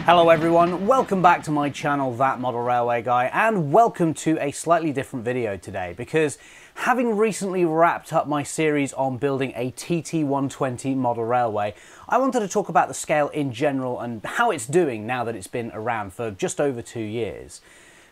Hello everyone, welcome back to my channel, That Model Railway Guy, and welcome to a slightly different video today because having recently wrapped up my series on building a TT120 model railway, I wanted to talk about the scale in general and how it's doing now that it's been around for just over 2 years.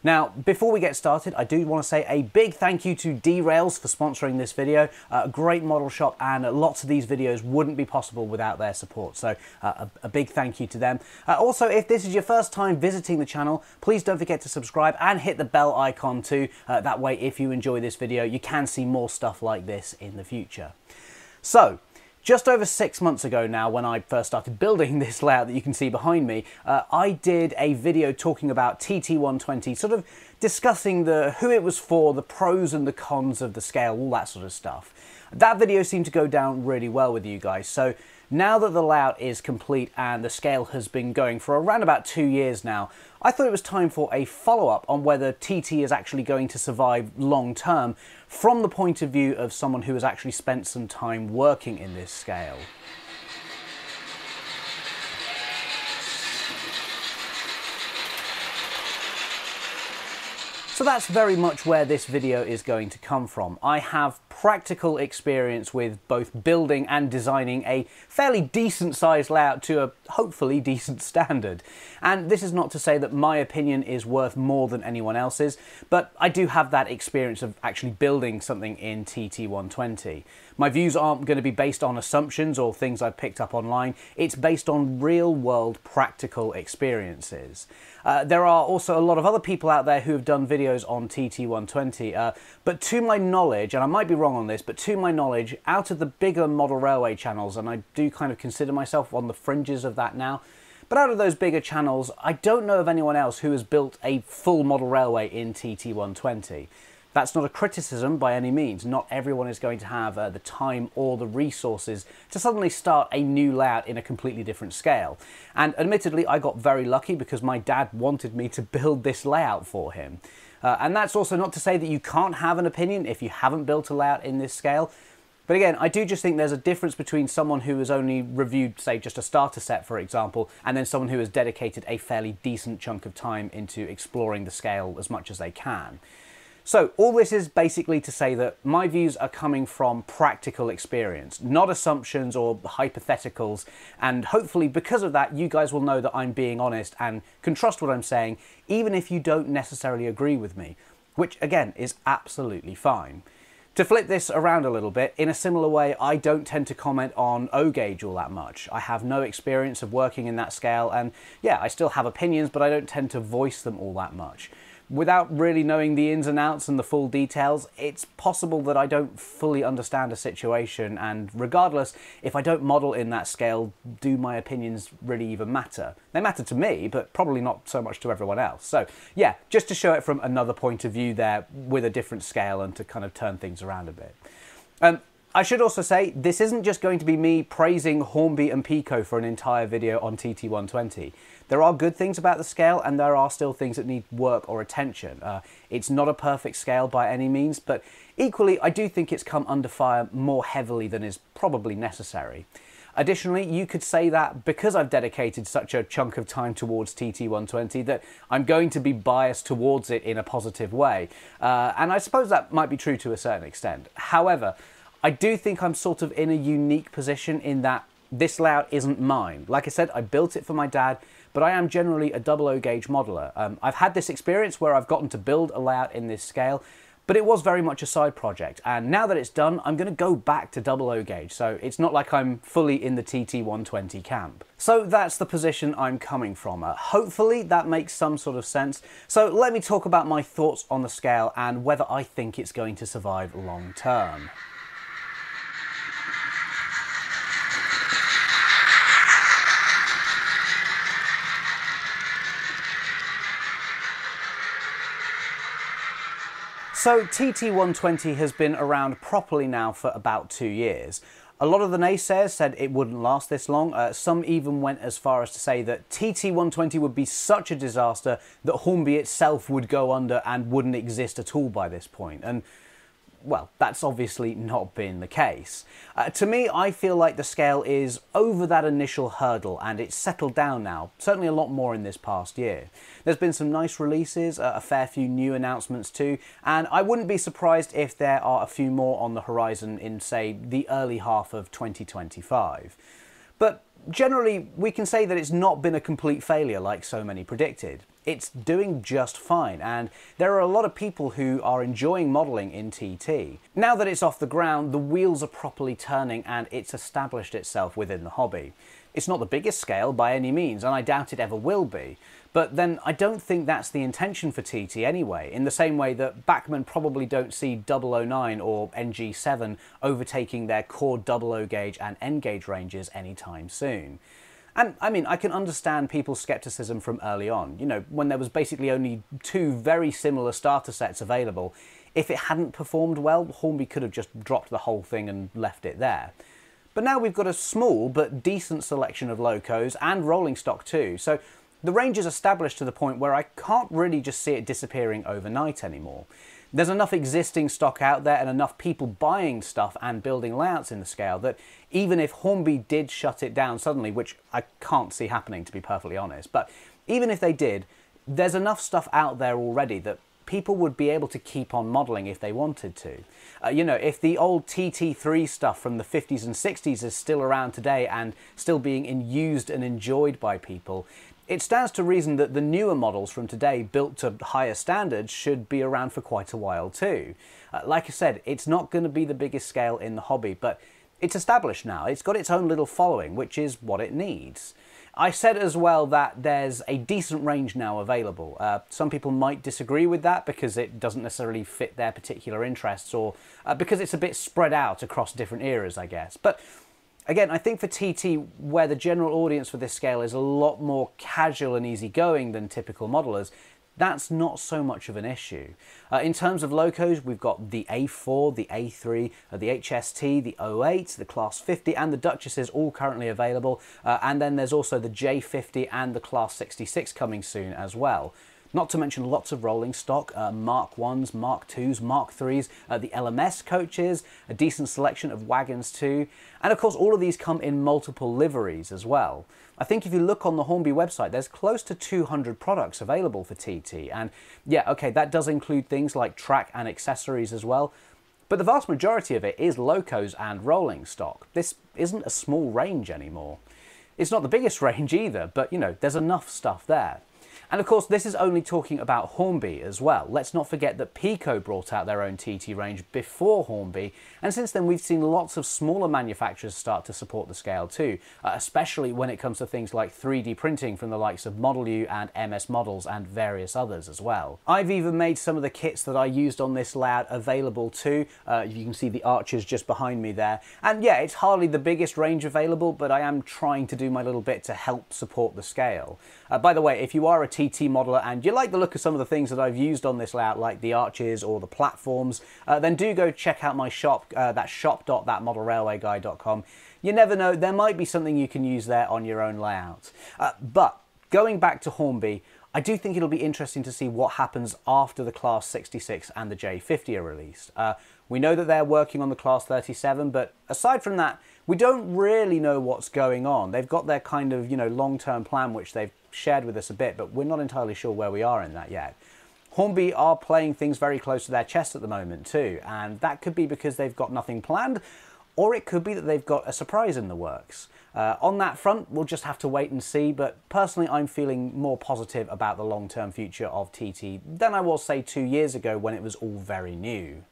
Now, before we get started, I do want to say a big thank you to D-Rails for sponsoring this video. A great model shop, and lots of these videos wouldn't be possible without their support, so a big thank you to them. Also, if this is your first time visiting the channel, please don't forget to subscribe and hit the bell icon too. That way, if you enjoy this video, you can see more stuff like this in the future. So, just over 6 months ago now, when I first started building this layout that you can see behind me, I did a video talking about TT120, sort of discussing who it was for, the pros and the cons of the scale, all that sort of stuff. That video seemed to go down really well with you guys, so now that the layout is complete and the scale has been going for around about 2 years now, I thought it was time for a follow-up on whether TT is actually going to survive long term from the point of view of someone who has actually spent some time working in this scale. So that's very much where this video is going to come from. I have practical experience with both building and designing a fairly decent sized layout to a hopefully decent standard. And this is not to say that my opinion is worth more than anyone else's, but I do have that experience of actually building something in TT120. My views aren't going to be based on assumptions or things I've picked up online. It's based on real world practical experiences. There are also a lot of other people out there who have done videos on TT120, but to my knowledge, and I might be wrong on this, but to my knowledge, out of the bigger model railway channels, and I do kind of consider myself on the fringes of that now, but out of those bigger channels, I don't know of anyone else who has built a full model railway in TT120. That's not a criticism by any means. Not everyone is going to have the time or the resources to suddenly start a new layout in a completely different scale. And admittedly, I got very lucky because my dad wanted me to build this layout for him. And that's also not to say that you can't have an opinion if you haven't built a layout in this scale. But again, I do just think there's a difference between someone who has only reviewed, say, just a starter set, for example, and then someone who has dedicated a fairly decent chunk of time into exploring the scale as much as they can. So all this is basically to say that my views are coming from practical experience, not assumptions or hypotheticals, and hopefully because of that you guys will know that I'm being honest and can trust what I'm saying even if you don't necessarily agree with me, which again is absolutely fine. To flip this around a little bit, in a similar way, I don't tend to comment on O-gauge all that much. I have no experience of working in that scale, and yeah, I still have opinions, but I don't tend to voice them all that much. Without really knowing the ins and outs and the full details, it's possible that I don't fully understand a situation, and regardless, if I don't model in that scale, do my opinions really even matter? They matter to me, but probably not so much to everyone else. So yeah, just to show it from another point of view there with a different scale and to kind of turn things around a bit. I should also say, this isn't just going to be me praising Hornby and Pico for an entire video on TT120. There are good things about the scale, and there are still things that need work or attention. It's not a perfect scale by any means, but equally, I do think it's come under fire more heavily than is probably necessary. Additionally, you could say that because I've dedicated such a chunk of time towards TT120 that I'm going to be biased towards it in a positive way. And I suppose that might be true to a certain extent. However, I do think I'm sort of in a unique position in that this layout isn't mine. Like I said, I built it for my dad, but I am generally a double O-gauge modeler. I've had this experience where I've gotten to build a layout in this scale, but it was very much a side project. And now that it's done, I'm going to go back to double O-gauge, so it's not like I'm fully in the TT120 camp. So that's the position I'm coming from. Hopefully that makes some sort of sense. So let me talk about my thoughts on the scale and whether I think it's going to survive long term. So TT120 has been around properly now for about 2 years. A lot of the naysayers said it wouldn't last this long. Some even went as far as to say that TT120 would be such a disaster that Hornby itself would go under and wouldn't exist at all by this point. And well, that's obviously not been the case. To me, I feel like the scale is over that initial hurdle and it's settled down now, certainly a lot more in this past year. There's been some nice releases, a fair few new announcements too, and I wouldn't be surprised if there are a few more on the horizon in, say, the early half of 2025. But generally, we can say that it's not been a complete failure like so many predicted. It's doing just fine, and there are a lot of people who are enjoying modelling in TT. Now that it's off the ground, the wheels are properly turning and it's established itself within the hobby. It's not the biggest scale by any means, and I doubt it ever will be. But then I don't think that's the intention for TT anyway, in the same way that backmen probably don't see 009 or NG7 overtaking their core 00 gauge and N gauge ranges anytime soon. And I mean, I can understand people's skepticism from early on, you know, when there was basically only two very similar starter sets available. If it hadn't performed well, Hornby could have just dropped the whole thing and left it there. But now we've got a small but decent selection of locos and rolling stock too, so the range is established to the point where I can't really just see it disappearing overnight anymore. There's enough existing stock out there and enough people buying stuff and building layouts in the scale that even if Hornby did shut it down suddenly, which I can't see happening to be perfectly honest, but even if they did, there's enough stuff out there already that people would be able to keep on modelling if they wanted to. You know, if the old TT3 stuff from the 50s and 60s is still around today and still being used and enjoyed by people, it stands to reason that the newer models from today built to higher standards should be around for quite a while too. Like I said, it's not going to be the biggest scale in the hobby, but it's established now. It's got its own little following, which is what it needs. I said as well that there's a decent range now available. Some people might disagree with that because it doesn't necessarily fit their particular interests, or because it's a bit spread out across different eras, I guess. But again, I think for TT, where the general audience for this scale is a lot more casual and easygoing than typical modelers, that's not so much of an issue. In terms of locos, we've got the A4, the A3, the HST, the 08, the Class 50 and the Duchesses all currently available. And then there's also the J50 and the Class 66 coming soon as well. Not to mention lots of rolling stock, Mark 1s, Mark 2s, Mark 3s, the LMS coaches, a decent selection of wagons too. And of course all of these come in multiple liveries as well. I think if you look on the Hornby website, there's close to 200 products available for TT. And yeah, okay, that does include things like track and accessories as well. But the vast majority of it is locos and rolling stock. This isn't a small range anymore. It's not the biggest range either, but you know, there's enough stuff there. And of course, this is only talking about Hornby as well. Let's not forget that Pico brought out their own TT range before Hornby, and since then we've seen lots of smaller manufacturers start to support the scale too, especially when it comes to things like 3D printing from the likes of Model U and MS Models and various others as well. I've even made some of the kits that I used on this layout available too. You can see the arches just behind me there. And yeah, it's hardly the biggest range available, but I am trying to do my little bit to help support the scale. By the way, if you are a TT modeler and you like the look of some of the things that I've used on this layout, like the arches or the platforms, then do go check out my shop, that's shop.thatmodelrailwayguy.com. You never know, there might be something you can use there on your own layout. But going back to Hornby, I do think it'll be interesting to see what happens after the Class 66 and the J50 are released. We know that they're working on the Class 37, but aside from that, we don't really know what's going on. They've got their kind of, you know, long-term plan, which they've shared with us a bit, but we're not entirely sure where we are in that yet. Hornby are playing things very close to their chest at the moment too, and that could be because they've got nothing planned, or it could be that they've got a surprise in the works. On that front, we'll just have to wait and see, but personally I'm feeling more positive about the long-term future of TT than I was, say, 2 years ago when it was all very new.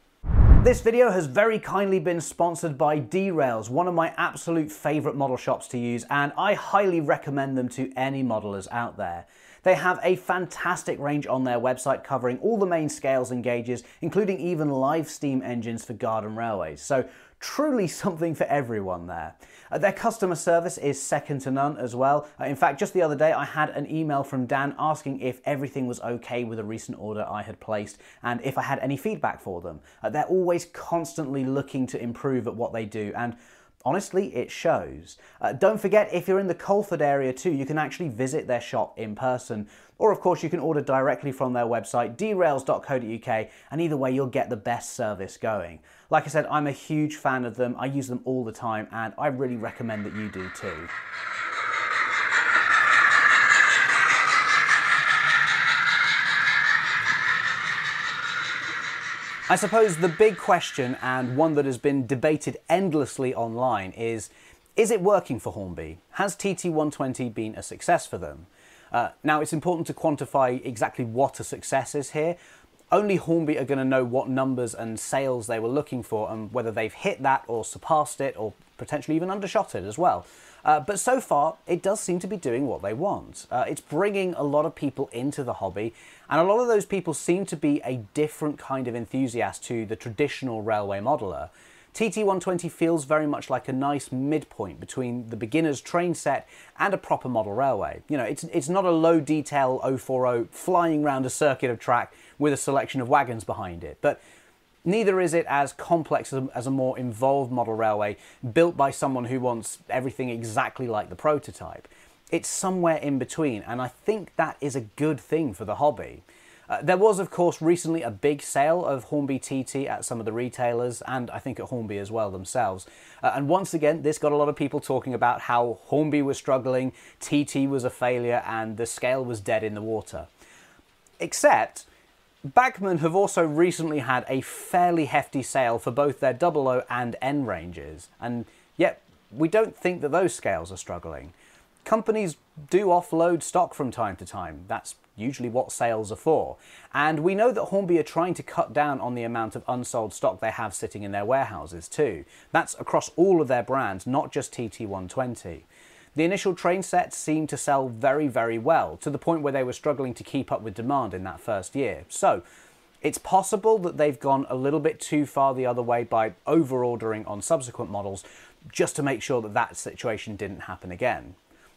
This video has very kindly been sponsored by D-Rails, one of my absolute favourite model shops to use, and I highly recommend them to any modelers out there. They have a fantastic range on their website covering all the main scales and gauges, including even live steam engines for garden railways. So truly something for everyone there. Their customer service is second to none as well. In fact, just the other day I had an email from Dan asking if everything was okay with a recent order I had placed and if I had any feedback for them. They're always constantly looking to improve at what they do, and Honestly, it shows. Don't forget, if you're in the Colford area too, you can actually visit their shop in person. Or of course, you can order directly from their website, derails.co.uk, and either way, you'll get the best service going. Like I said, I'm a huge fan of them. I use them all the time, and I really recommend that you do too. I suppose the big question, and one that has been debated endlessly online, is it working for Hornby? Has TT120 been a success for them? Now, it's important to quantify exactly what a success is here. Only Hornby are going to know what numbers and sales they were looking for and whether they've hit that or surpassed it or potentially even undershot it as well. But so far, it does seem to be doing what they want. It's bringing a lot of people into the hobby, and a lot of those people seem to be a different kind of enthusiast to the traditional railway modeller. TT120 feels very much like a nice midpoint between the beginner's train set and a proper model railway. You know, it's not a low detail 040 flying around a circuit of track with a selection of wagons behind it, but neither is it as complex as a more involved model railway built by someone who wants everything exactly like the prototype. It's somewhere in between, and I think that is a good thing for the hobby. There was, of course, recently a big sale of Hornby TT at some of the retailers, and I think at Hornby as well themselves. And once again, this got a lot of people talking about how Hornby was struggling, TT was a failure, and the scale was dead in the water. Except, Bachmann have also recently had a fairly hefty sale for both their 00 and N ranges, and yet we don't think that those scales are struggling. Companies do offload stock from time to time. That's usually what sales are for. And we know that Hornby are trying to cut down on the amount of unsold stock they have sitting in their warehouses too. That's across all of their brands, not just TT120. The initial train sets seemed to sell very, very well, to the point where they were struggling to keep up with demand in that first year. So it's possible that they've gone a little bit too far the other way by over-ordering on subsequent models just to make sure that that situation didn't happen again.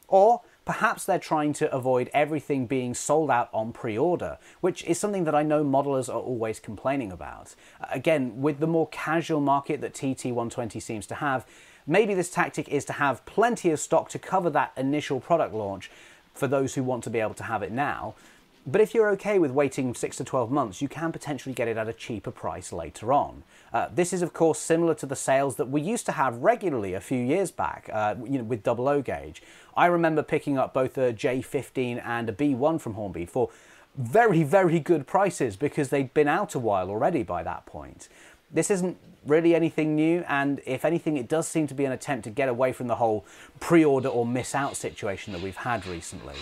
Or perhaps they're trying to avoid everything being sold out on pre-order, which is something that I know modelers are always complaining about. Again, with the more casual market that TT120 seems to have, maybe this tactic is to have plenty of stock to cover that initial product launch for those who want to be able to have it now. But if you're okay with waiting 6 to 12 months, you can potentially get it at a cheaper price later on. This is, of course, similar to the sales that we used to have regularly a few years back, with 00 gauge. I remember picking up both a J15 and a B1 from Hornby for very, very good prices because they'd been out a while already by that point. This isn't really anything new, and if anything, it does seem to be an attempt to get away from the whole pre-order or miss out situation that we've had recently.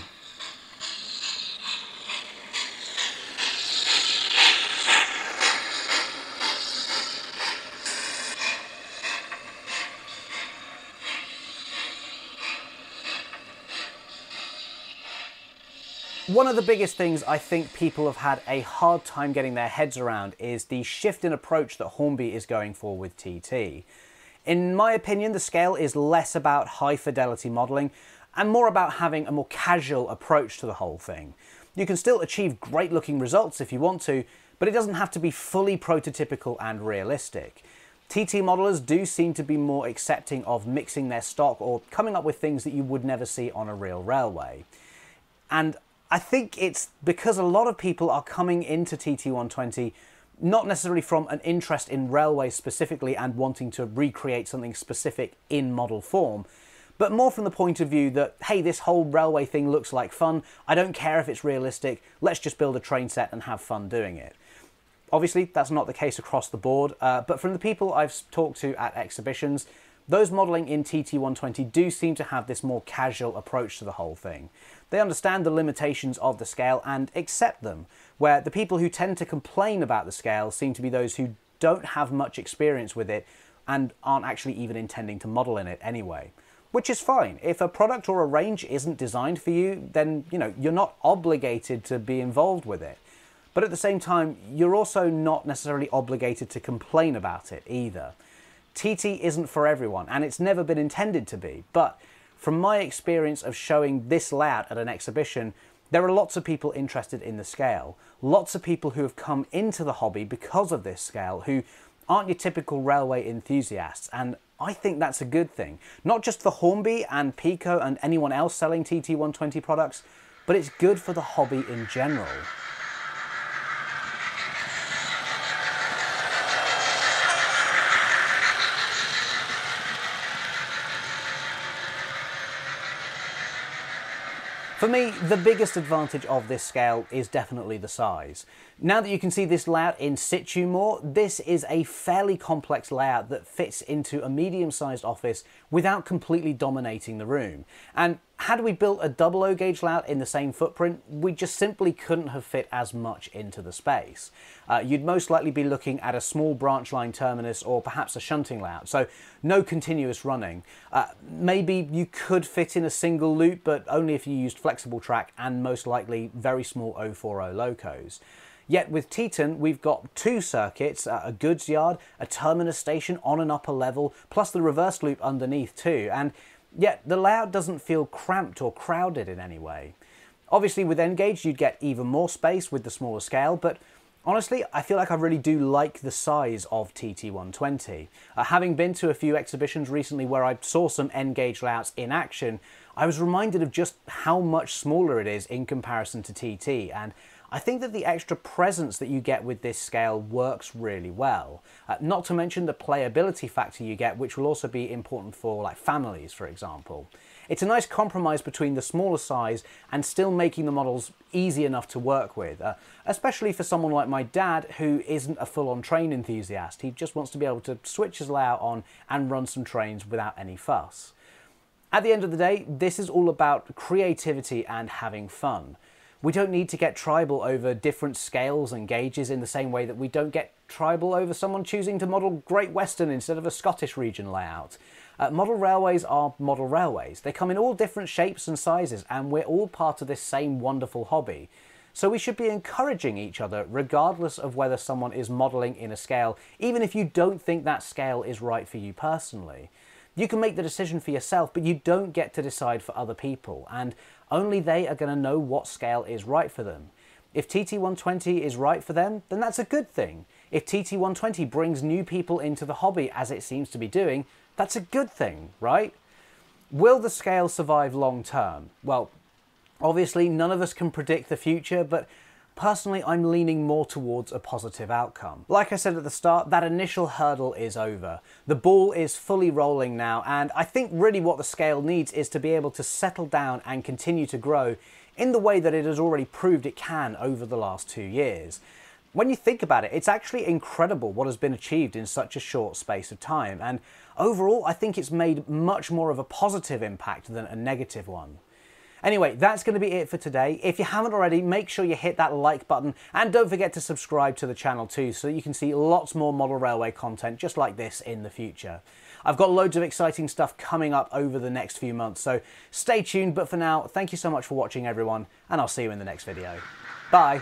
One of the biggest things I think people have had a hard time getting their heads around is the shift in approach that Hornby is going for with TT. In my opinion, the scale is less about high fidelity modelling and more about having a more casual approach to the whole thing. You can still achieve great looking results if you want to, but it doesn't have to be fully prototypical and realistic. TT modelers do seem to be more accepting of mixing their stock or coming up with things that you would never see on a real railway. And I think it's because a lot of people are coming into TT120 not necessarily from an interest in railways specifically and wanting to recreate something specific in model form, but more from the point of view that, hey, this whole railway thing looks like fun, I don't care if it's realistic, let's just build a train set and have fun doing it. Obviously, that's not the case across the board, but from the people I've talked to at exhibitions, those modelling in TT120 do seem to have this more casual approach to the whole thing. They understand the limitations of the scale and accept them, where the people who tend to complain about the scale seem to be those who don't have much experience with it and aren't actually even intending to model in it anyway. Which is fine. If a product or a range isn't designed for you, then you're not obligated to be involved with it. But at the same time, you're also not necessarily obligated to complain about it either. TT isn't for everyone, and it's never been intended to be, but from my experience of showing this layout at an exhibition, there are lots of people interested in the scale. Lots of people who have come into the hobby because of this scale, who aren't your typical railway enthusiasts and I think that's a good thing. Not just for Hornby and Pico and anyone else selling TT120 products, but it's good for the hobby in general. For me, the biggest advantage of this scale is definitely the size. Now that you can see this layout in situ more, this is a fairly complex layout that fits into a medium-sized office without completely dominating the room. And had we built a double O gauge layout in the same footprint, we just simply couldn't have fit as much into the space. You'd most likely be looking at a small branch line terminus or perhaps a shunting layout, so no continuous running. Maybe you could fit in a single loop, but only if you used flexible track and most likely very small 040 locos. Yet with Teton, we've got two circuits, a goods yard, a terminus station on an upper level, plus the reverse loop underneath too, and yet the layout doesn't feel cramped or crowded in any way. Obviously with N-Gage you'd get even more space with the smaller scale, but honestly I feel like I really do like the size of TT120. Having been to a few exhibitions recently where I saw some N-Gage layouts in action, I was reminded of just how much smaller it is in comparison to TT, and I think that the extra presence that you get with this scale works really well. Not to mention the playability factor you get, which will also be important for like families, for example. It's a nice compromise between the smaller size and still making the models easy enough to work with, especially for someone like my dad who isn't a full-on train enthusiast. He just wants to be able to switch his layout on and run some trains without any fuss. At the end of the day, this is all about creativity and having fun. We don't need to get tribal over different scales and gauges in the same way that we don't get tribal over someone choosing to model Great Western instead of a Scottish region layout. Model railways are model railways. They come in all different shapes and sizes, and we're all part of this same wonderful hobby. So we should be encouraging each other regardless of whether someone is modelling in a scale, even if you don't think that scale is right for you personally. You can make the decision for yourself, but you don't get to decide for other people, and only they are going to know what scale is right for them. If TT120 is right for them, then that's a good thing. If TT120 brings new people into the hobby, as it seems to be doing, that's a good thing, right? Will the scale survive long term? Well, obviously none of us can predict the future, but personally, I'm leaning more towards a positive outcome. Like I said at the start, that initial hurdle is over. The ball is fully rolling now, and I think really what the scale needs is to be able to settle down and continue to grow in the way that it has already proved it can over the last 2 years. When you think about it, it's actually incredible what has been achieved in such a short space of time, and overall, I think it's made much more of a positive impact than a negative one. Anyway, that's going to be it for today. If you haven't already, make sure you hit that like button and don't forget to subscribe to the channel too so that you can see lots more model railway content just like this in the future. I've got loads of exciting stuff coming up over the next few months, so stay tuned. But for now, thank you so much for watching everyone, and I'll see you in the next video. Bye!